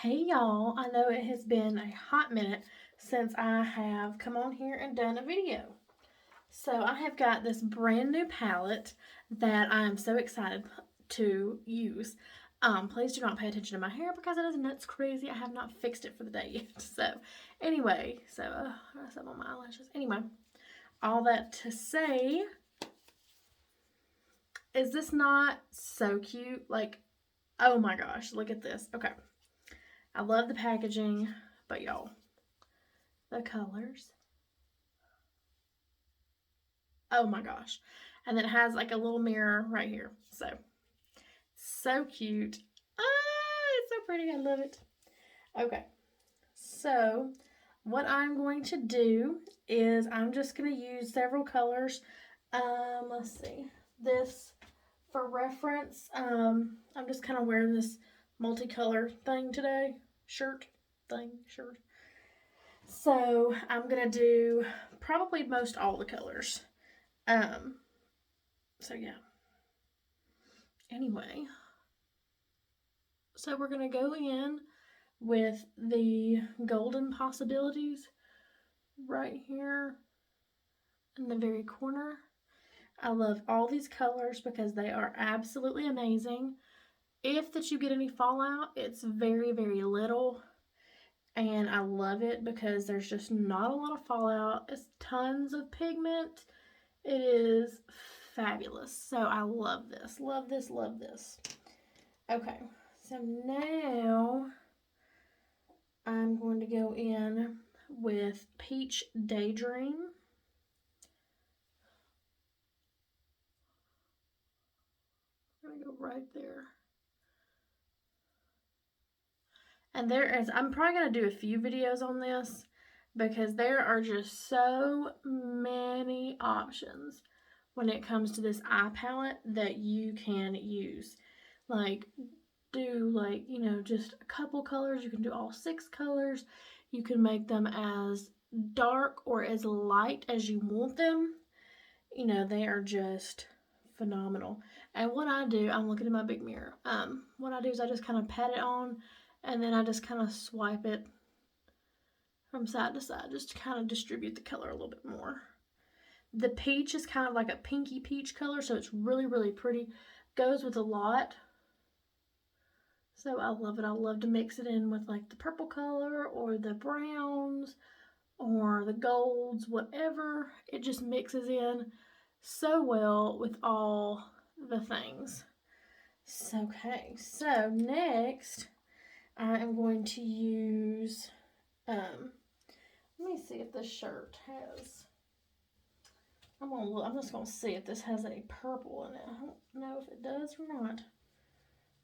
Hey y'all, I know it has been a hot minute since I have come on here and done a video. So I have got this brand new palette that I'm so excited to use. Please do not pay attention to my hair because it is nuts crazy. I have not fixed it for the day yet. So anyway, I set on my eyelashes. Anyway, all that to say, is this not so cute? Like, oh my gosh, look at this. Okay. I love the packaging, but y'all, the colors. Oh my gosh. And then it has like a little mirror right here. So cute. Ah, it's so pretty. I love it. Okay. So, what I'm going to do is I'm just going to use several colors. Let's see. This for reference. I'm just kind of wearing this multicolor thing today. Shirt. So, I'm going to do probably most all the colors. So yeah. Anyway, so we're gonna go in with the golden possibilities right here in the very corner. I love all these colors because they are absolutely amazing. If that you get any fallout, it's very, very little. And I love it because there's just not a lot of fallout. It's tons of pigment. It is fabulous. So I love this. Love this, love this. Okay, so now I'm going to go in with Peach Daydream. I'm going to go right there. And I'm probably going to do a few videos on this because there are just so many options when it comes to this eye palette that you can use. Like, just a couple colors. You can do all 6 colors. You can make them as dark or as light as you want them. They are just phenomenal. And what I do, I'm looking in my big mirror. What I do is I just kind of pat it on and then I just kind of swipe it from side to side just to kind of distribute the color a little bit more. The peach is kind of like a pinky peach color, so it's really, really pretty. Goes with a lot. So I love it. I love to mix it in with like the purple color or the browns or the golds, whatever. It just mixes in so well with all the things. Okay, so next I am going to use, let me see if this shirt has, I'm just going to see if this has any purple in it. I don't know if it does or not.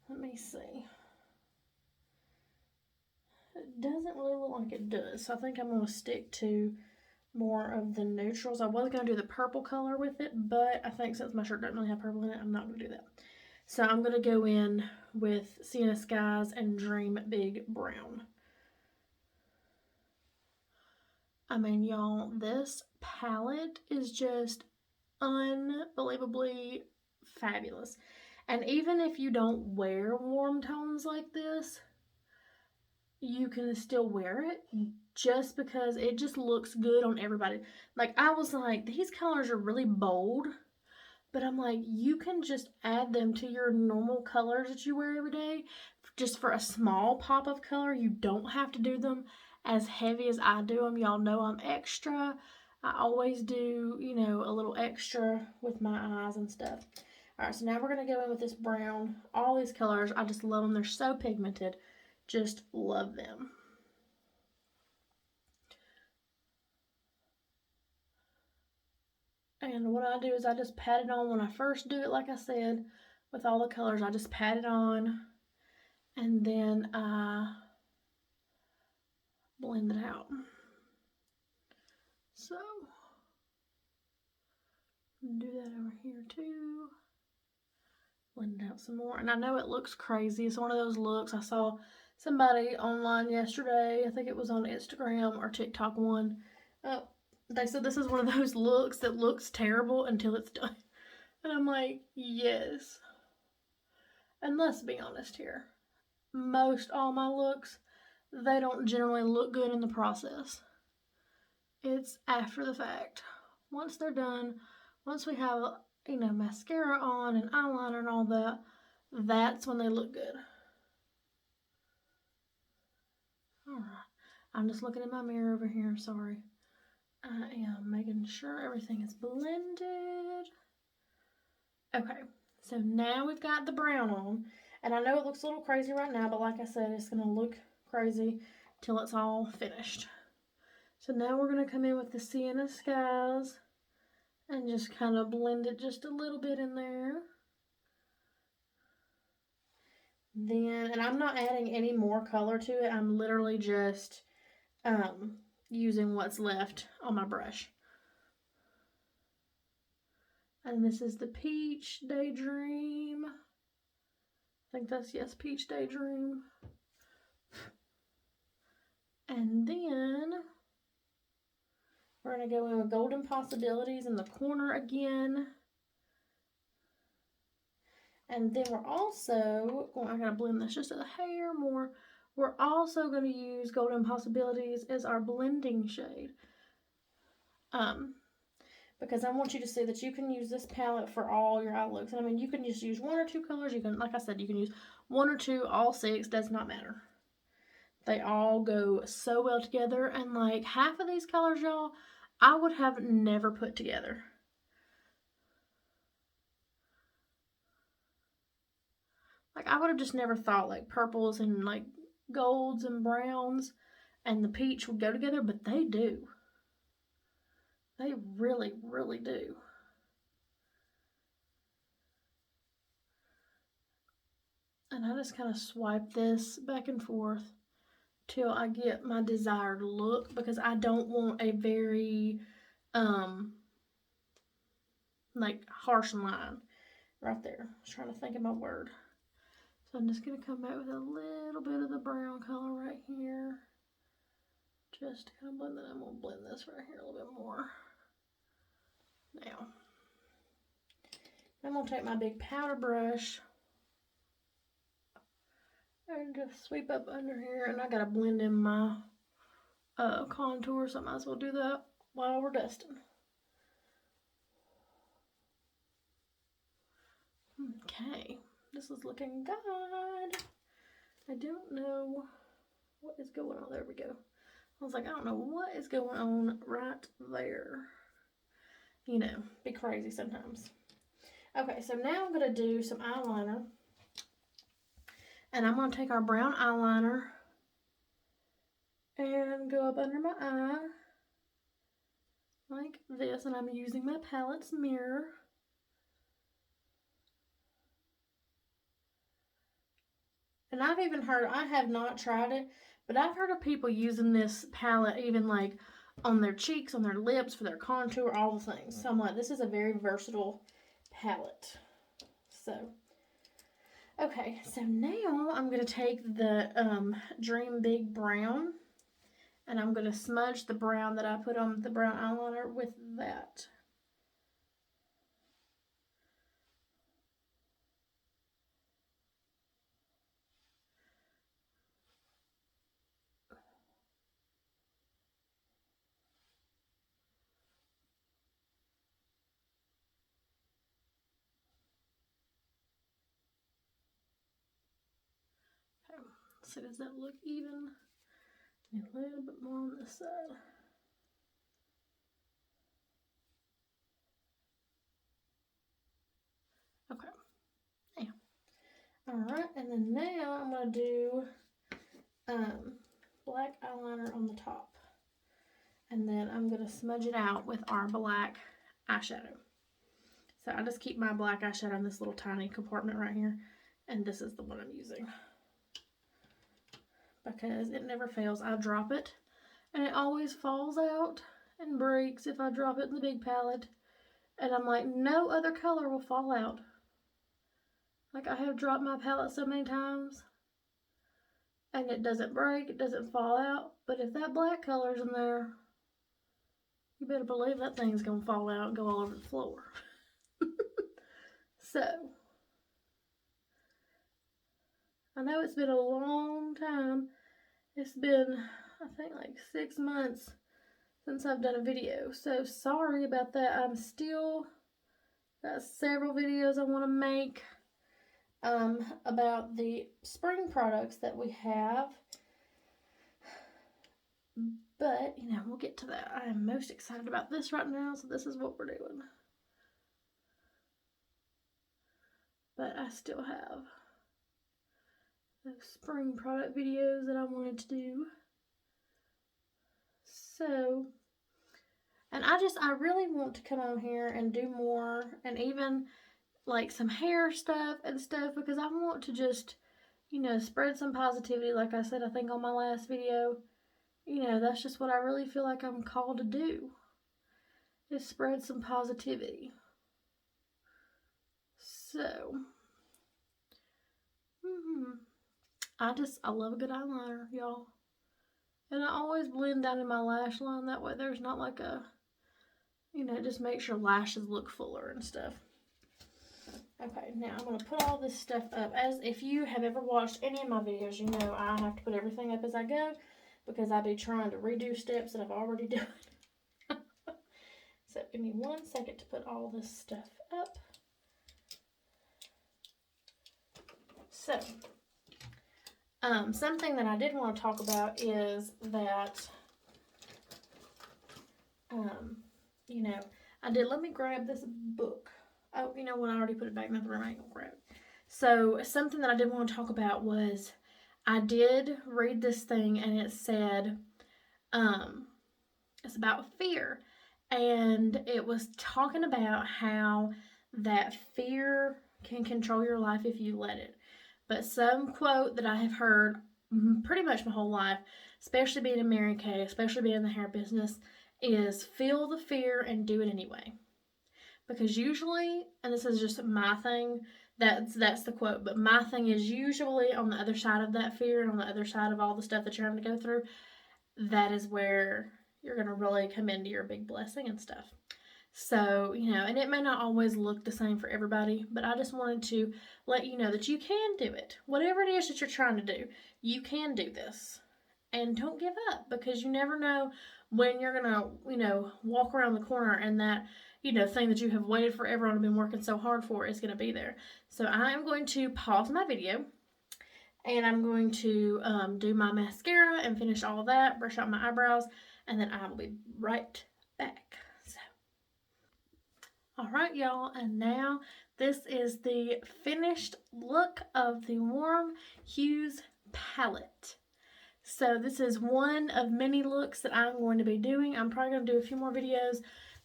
Let me see. It doesn't really look like it does, so I think I'm going to stick to more of the neutrals. I was going to do the purple color with it, but I think since my shirt doesn't really have purple in it, I'm not going to do that. So I'm going to go in with Sienna Skies and Dream Big Brown. I mean, y'all, this palette is just unbelievably fabulous. And even if you don't wear warm tones like this, you can still wear it just because it just looks good on everybody. Like, I was like, these colors are really bold, but I'm like, you can just add them to your normal colors that you wear every day just for a small pop of color. You don't have to do them as heavy as I do them. Y'all know I'm extra. I always do, a little extra with my eyes and stuff. All right, so now we're going to go in with this brown. All these colors, I just love them. They're so pigmented. Just love them. And what I do is I just pat it on when I first do it, like I said, with all the colors. I just pat it on and then I blend it out. So, do that over here too. Blend it out some more. And I know it looks crazy. It's one of those looks. I saw somebody online yesterday, I think it was on Instagram or TikTok one. They said this is one of those looks that looks terrible until it's done. And I'm like, yes. And let's be honest here. Most all my looks they don't generally look good in the process. It's after the fact. Once they're done, once we have, you know, mascara on and eyeliner and all that, that's when they look good. Alright, I'm just looking in my mirror over here, sorry. I am making sure everything is blended. Okay, so now we've got the brown on, and I know it looks a little crazy right now, but like I said, it's going to look crazy till it's all finished. So now we're going to come in with the Sienna Skies and just kind of blend it just a little bit in there. Then, and I'm not adding any more color to it, I'm literally just using what's left on my brush. And this is the Peach Daydream. I think that's, yes, Peach Daydream. And then we're going to go in with Golden Possibilities in the corner again. And then we're also, I gotta blend this just a hair more. We're also going to use Golden Possibilities as our blending shade. Because I want you to see that you can use this palette for all your eye looks. And I mean, you can just use 1 or 2 colors. You can, like I said, you can use 1 or 2, all 6, does not matter. They all go so well together. And like half of these colors, y'all, I would have never put together. Like I would have just never thought like purples and like golds and browns and the peach would go together, but they do. They really, really do. And I just kind of swipe this back and forth till I get my desired look, because I don't want a very like harsh line right there. I was trying to think of my word. So I'm just going to come back with a little bit of the brown color right here. Just to kind of blend that. I'm going to blend this right here a little bit more. Now, I'm going to take my big powder brush and just sweep up under here. And I got to blend in my contour, so I might as well do that while we're dusting. Okay, this is looking good. I don't know what is going on. There we go. I was like, I don't know what is going on right there. You know, be crazy sometimes. Okay, so now I'm going to do some eyeliner. And I'm going to take our brown eyeliner and go up under my eye like this. And I'm using my Pallette's mirror. And I've even heard, I have not tried it, but I've heard of people using this palette even like on their cheeks, on their lips, for their contour, all the things. So I'm like, this is a very versatile palette. So, okay, so now I'm going to take the Dream Big Brown, and I'm going to smudge the brown that I put on the brown eyeliner with that. So does that look even? A little bit more on this side. Okay. Yeah. Alright, and then now I'm going to do black eyeliner on the top. And then I'm going to smudge it out with our black eyeshadow. So I just keep my black eyeshadow in this little tiny compartment right here. And this is the one I'm using, because it never fails. I drop it and it always falls out and breaks if I drop it in the big palette. And I'm like, no other color will fall out. Like, I have dropped my palette so many times and it doesn't break, it doesn't fall out. But if that black color's in there, you better believe that thing's gonna fall out and go all over the floor. So, I know it's been a long time, It's been, I think, like 6 months since I've done a video. So sorry about that. I'm still got several videos I want to make about the spring products that we have. But, you know, we'll get to that. I am most excited about this right now, so this is what we're doing. But I still have those spring product videos that I wanted to do. So, and I really want to come on here and do more, and even like some hair stuff and stuff, because I want to just, you know, spread some positivity. Like I said, I think on my last video, you know, that's just what I really feel like I'm called to do, is spread some positivity. So, I love a good eyeliner, y'all. And I always blend down in my lash line. That way there's not like a, you know, it just makes your lashes look fuller and stuff. Okay, now I'm going to put all this stuff up. As if you have ever watched any of my videos, you know I have to put everything up as I go, because I be trying to redo steps that I've already done. So give me 1 second to put all this stuff up. So, something that I did want to talk about is that, you know, let me grab this book. Oh, you know what, I already put it back in the room, I ain't gonna grab it. So, something that I did want to talk about was, I did read this thing, and it said, it's about fear. And it was talking about how that fear can control your life if you let it. But some quote that I have heard pretty much my whole life, especially being in Mary Kay, especially being in the hair business, is feel the fear and do it anyway. Because usually, and this is just my thing, that's the quote, but my thing is usually on the other side of that fear and on the other side of all the stuff that you're having to go through, that is where you're going to really come into your big blessing and stuff. So, you know, and it may not always look the same for everybody, but I just wanted to let you know that you can do it. Whatever it is that you're trying to do, you can do this. And don't give up, because you never know when you're going to, you know, walk around the corner and that, you know, thing that you have waited forever on and been working so hard for is going to be there. So I am going to pause my video, and I'm going to do my mascara and finish all of that, brush out my eyebrows, and then I will be right back. So, all right, y'all, and now this is the finished look of the Warm Hues palette. So this is one of many looks that I'm going to be doing. I'm probably going to do a few more videos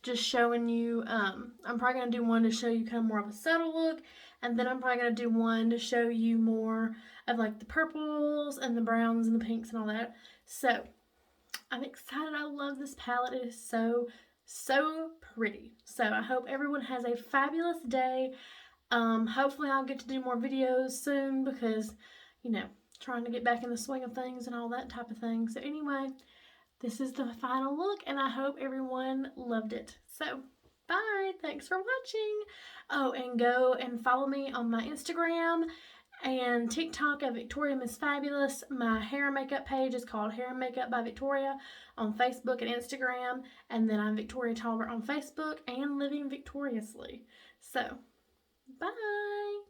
just showing you, I'm probably going to do one to show you kind of more of a subtle look, and then I'm probably going to do one to show you more of like the purples and the browns and the pinks and all that. So I'm excited. I love this palette. It is so pretty. So I hope everyone has a fabulous day. Hopefully I'll get to do more videos soon, because, you know, trying to get back in the swing of things and all that type of thing. So anyway, this is the final look, and I hope everyone loved it. So, bye. Thanks for watching. Oh, and go and follow me on my Instagram and TikTok at victoriamissfabulous. My hair and makeup page is called Hair and Makeup by Victoria on Facebook and Instagram. And then I'm Victoria Tolbert on Facebook and Living Victoriously. So, bye.